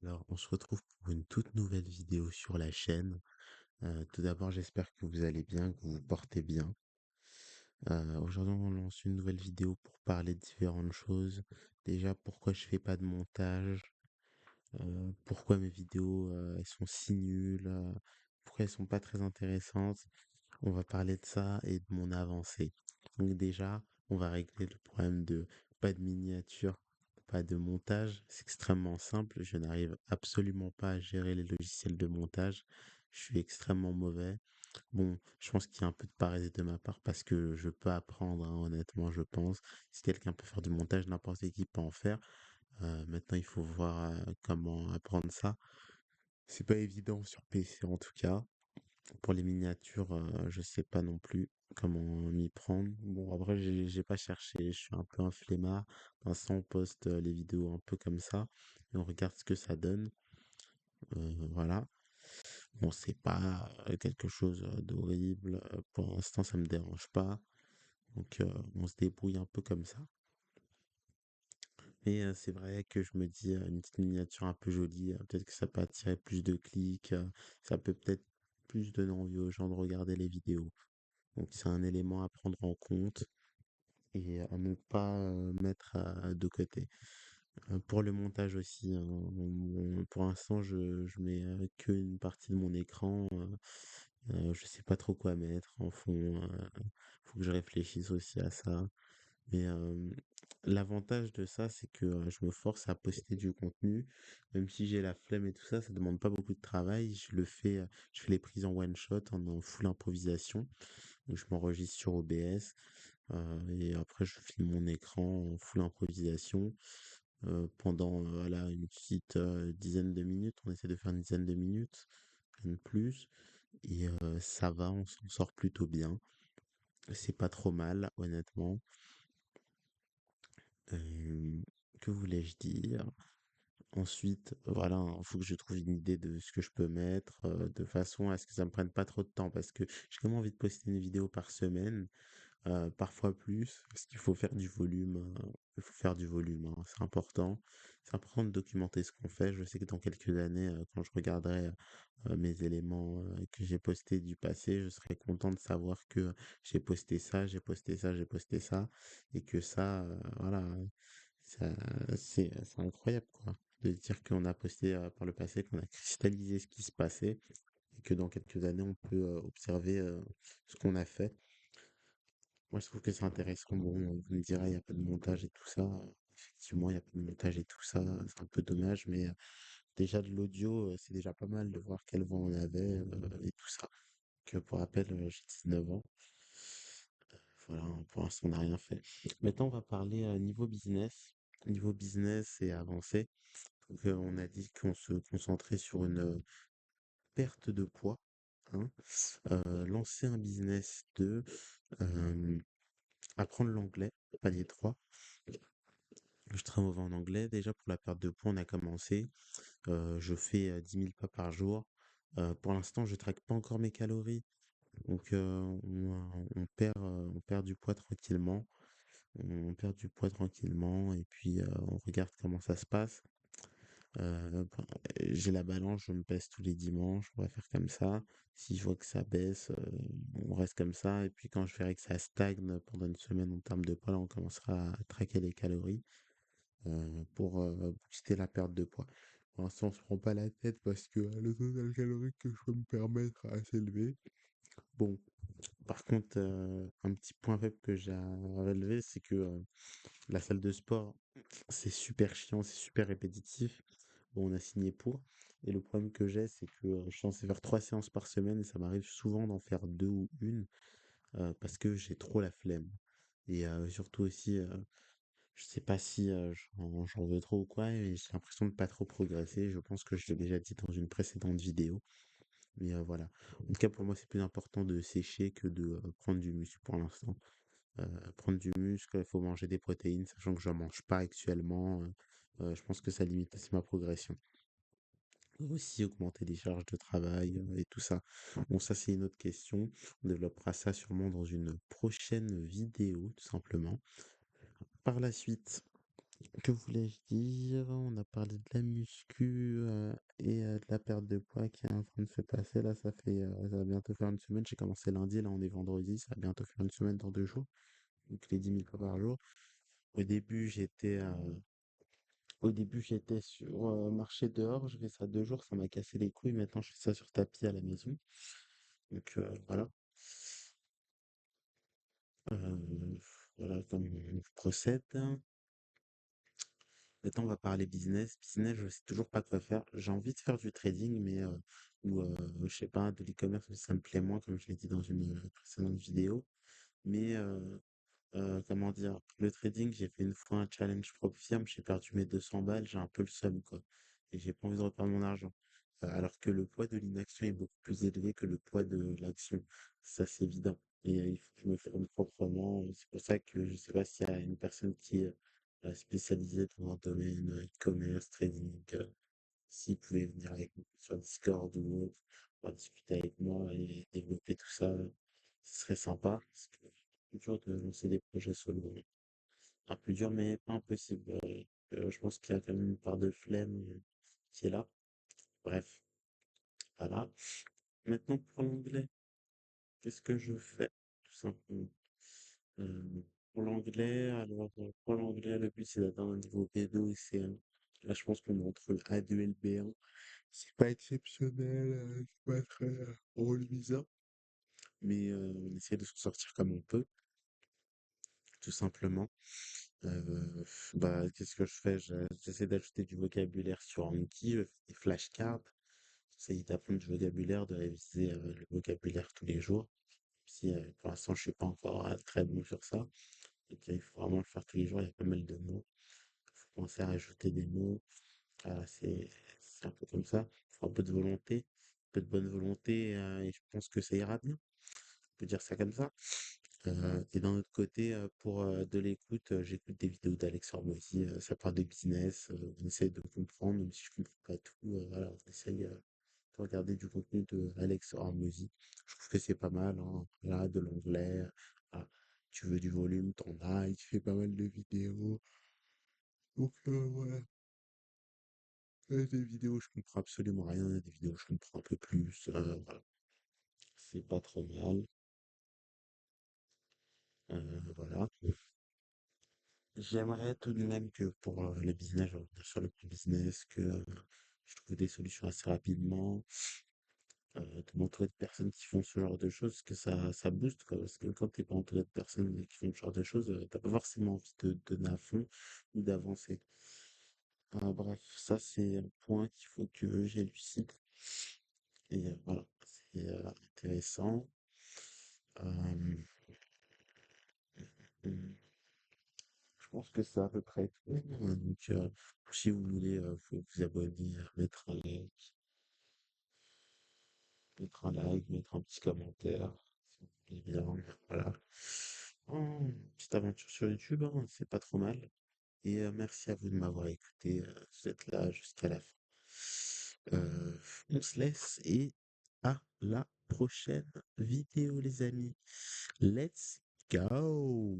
Alors, on se retrouve pour une toute nouvelle vidéo sur la chaîne. Tout d'abord, j'espère que vous allez bien, que vous vous portez bien. Aujourd'hui, on lance une nouvelle vidéo pour parler de différentes choses. Déjà, pourquoi je fais pas de montage, pourquoi mes vidéos elles sont si nulles, pourquoi elles sont pas très intéressantes. On va parler de ça et de mon avancée. Donc déjà, on va régler le problème de pas de miniature, pas de montage. C'est extrêmement simple. Je n'arrive absolument pas à gérer les logiciels de montage. Je suis extrêmement mauvais. Bon, je pense qu'il y a un peu de paresse de ma part parce que je peux apprendre, hein, honnêtement, je pense. Si quelqu'un peut faire du montage, n'importe qui peut en faire. Maintenant, il faut voir comment apprendre ça. C'est pas évident sur PC en tout cas. Pour les miniatures, je sais pas non plus comment m'y prendre. Bon, après, j'ai pas cherché, je suis un peu un flemmard. Pour l'instant, on poste les vidéos un peu comme ça et on regarde ce que ça donne. Voilà. Bon, c'est pas quelque chose d'horrible. Pour l'instant, ça me dérange pas. Donc, on se débrouille un peu comme ça. Mais c'est vrai que je me dis, une petite miniature un peu jolie, peut-être que ça peut attirer plus de clics, ça peut peut-être plus donner envie aux gens de regarder les vidéos. Donc c'est un élément à prendre en compte et à ne pas mettre de côté. Pour le montage aussi, hein, pour l'instant je mets que une partie de mon écran. Je sais pas trop quoi mettre en fond. Faut que je réfléchisse aussi à ça. Mais l'avantage de ça, c'est que je me force à poster du contenu, même si j'ai la flemme et tout ça, ça demande pas beaucoup de travail. Je fais les prises en one shot, en full improvisation. Donc je m'enregistre sur OBS et après je filme mon écran en full improvisation pendant voilà, une petite dizaine de minutes. On essaie de faire une dizaine de minutes, rien de plus. Et ça va, on s'en sort plutôt bien. C'est pas trop mal, honnêtement. Euh, que voulais-je dire? Ensuite, voilà, il faut que je trouve une idée de ce que je peux mettre, de façon à ce que ça me prenne pas trop de temps, parce que j'ai quand même envie de poster une vidéo par semaine, parfois plus, parce qu'il faut faire du volume, il faut faire du volume, hein, c'est important. C'est important de documenter ce qu'on fait. Je sais que dans quelques années, quand je regarderai mes éléments que j'ai postés du passé, je serai content de savoir que j'ai posté ça, j'ai posté ça, j'ai posté ça, et que ça, voilà, ça, c'est incroyable, quoi, de se dire qu'on a posté par le passé, qu'on a cristallisé ce qui se passait, et que dans quelques années, on peut observer ce qu'on a fait. Moi, je trouve que c'est intéressant. Bon, vous me direz, il n'y a pas de montage et tout ça. Effectivement, il n'y a pas de montage et tout ça. C'est un peu dommage, mais déjà de l'audio, c'est déjà pas mal de voir quelle voix on avait et tout ça. Que pour rappel, j'ai 19 ans. Voilà, pour l'instant, on n'a rien fait. Maintenant, on va parler niveau business. Niveau business et avancé. Donc, on a dit qu'on se concentrait sur une perte de poids, hein. Lancer un business de apprendre l'anglais, palier 3. Je suis très mauvais en anglais. Déjà, pour la perte de poids, on a commencé. Je fais 10 000 pas par jour. Pour l'instant, je traque pas encore mes calories. Donc, on perd du poids tranquillement. On perd du poids tranquillement et puis on regarde comment ça se passe. Bon, j'ai la balance, je me pèse tous les dimanches. On va faire comme ça. Si je vois que ça baisse, on reste comme ça. Et puis quand je verrai que ça stagne pendant une semaine en termes de poids, là, on commencera à traquer les calories. Pour booster la perte de poids. Pour l'instant, on se prend pas la tête parce que le total calorique que je peux me permettre est assez élevé. Bon, par contre, un petit point faible que j'ai à relever, c'est que la salle de sport, c'est super chiant, c'est super répétitif. Bon, on a signé pour. Et le problème que j'ai, c'est que je suis censé faire 3 séances par semaine et ça m'arrive souvent d'en faire deux ou une parce que j'ai trop la flemme. Et surtout aussi, je sais pas si j'en veux trop ou quoi, mais j'ai l'impression de pas trop progresser. Je pense que je l'ai déjà dit dans une précédente vidéo. Mais voilà. En tout cas, pour moi, c'est plus important de sécher que de prendre du muscle pour l'instant. Prendre du muscle, il faut manger des protéines, sachant que je n'en mange pas actuellement. Je pense que ça limite aussi ma progression. Aussi augmenter les charges de travail et tout ça. Bon, ça, c'est une autre question. On développera ça sûrement dans une prochaine vidéo, tout simplement. Par la suite. Que voulais-je dire? On a parlé de la muscu de la perte de poids qui est en train de se passer. Là, ça va bientôt faire une semaine. J'ai commencé lundi, là on est vendredi, ça va bientôt faire une semaine dans 2 jours. Donc les 10 000 pas par jour. Au début, j'étais sur marcher dehors. Je fais ça 2 jours, ça m'a cassé les couilles. Maintenant, je fais ça sur tapis à la maison. Donc voilà. Euh, voilà comme je procède. Maintenant, on va parler business. Business, je sais toujours pas quoi faire. J'ai envie de faire du trading, mais ou je sais pas, de l'e-commerce, mais ça me plaît moins, comme je l'ai dit dans une précédente vidéo. Mais comment dire, le trading, j'ai fait une fois un challenge propre firme, j'ai perdu mes 200 balles, j'ai un peu le seum, quoi. Et j'ai pas envie de reperdre mon argent. Alors que le poids de l'inaction est beaucoup plus élevé que le poids de l'action. Ça, c'est évident. Et il faut que je me forme proprement. C'est pour ça que je sais pas s'il y a une personne qui est spécialisée dans un domaine e-commerce, trading, s'il pouvait venir avec moi sur Discord ou autre, pour discuter avec moi et développer tout ça, ce serait sympa. Parce que c'est dur de lancer des projets solo. Un peu dur, mais pas impossible. Je pense qu'il y a quand même une part de flemme qui est là. Bref, voilà. Maintenant, pour l'anglais, qu'est-ce que je fais? Tout simplement. Pour l'anglais, pour l'anglais, le but c'est d'atteindre un niveau B2 et C1. Là, je pense qu'on est entre le A2 et le B1. C'est pas exceptionnel, c'est pas très reluisant, mais on essaie de s'en sortir comme on peut, tout simplement. Bah, qu'est-ce que je fais? J'essaie d'ajouter du vocabulaire sur Anki, je fais des flashcards. J'essaie d'apprendre du vocabulaire, de réviser le vocabulaire tous les jours. Si pour l'instant je suis pas encore très bon sur ça, et qu'il faut vraiment le faire tous les jours, il y a pas mal de mots. Il faut commencer à rajouter des mots. C'est un peu comme ça. Il faut un peu de volonté, un peu de bonne volonté, et je pense que ça ira bien. On peut dire ça comme ça. Et d'un autre côté, pour de l'écoute, j'écoute des vidéos d'Alex Hormozy, ça parle de business, on essaie de comprendre, même si je comprends pas tout, voilà, on essaye de regarder du contenu de Alex Hormozy. Je trouve que c'est pas mal, hein. Là, de l'anglais, ah, tu veux du volume, t'en as, il fait pas mal de vidéos. Donc voilà. Des vidéos, je comprends absolument rien, des vidéos, je comprends un peu plus, voilà. C'est pas trop mal, voilà. J'aimerais tout de même que pour le business, je reviens sur le business, que je trouve des solutions assez rapidement, de m'entourer de personnes qui font ce genre de choses, que ça booste, quoi. Parce que quand t'es pas entouré de personnes qui font ce genre de choses, t'as pas forcément envie de te donner à fond ou d'avancer. Bref, ça c'est un point qu'il faut que j'élucide. Et voilà, c'est intéressant. Euh, Je pense que c'est à peu près tout. Donc, si vous voulez, vous pouvez vous abonner, mettre un petit commentaire, si vous voulez bien. Voilà. Petite aventure sur YouTube, hein, c'est pas trop mal. Et merci à vous de m'avoir écouté. Vous êtes là jusqu'à la fin. On se laisse et à la prochaine vidéo, les amis. Let's go!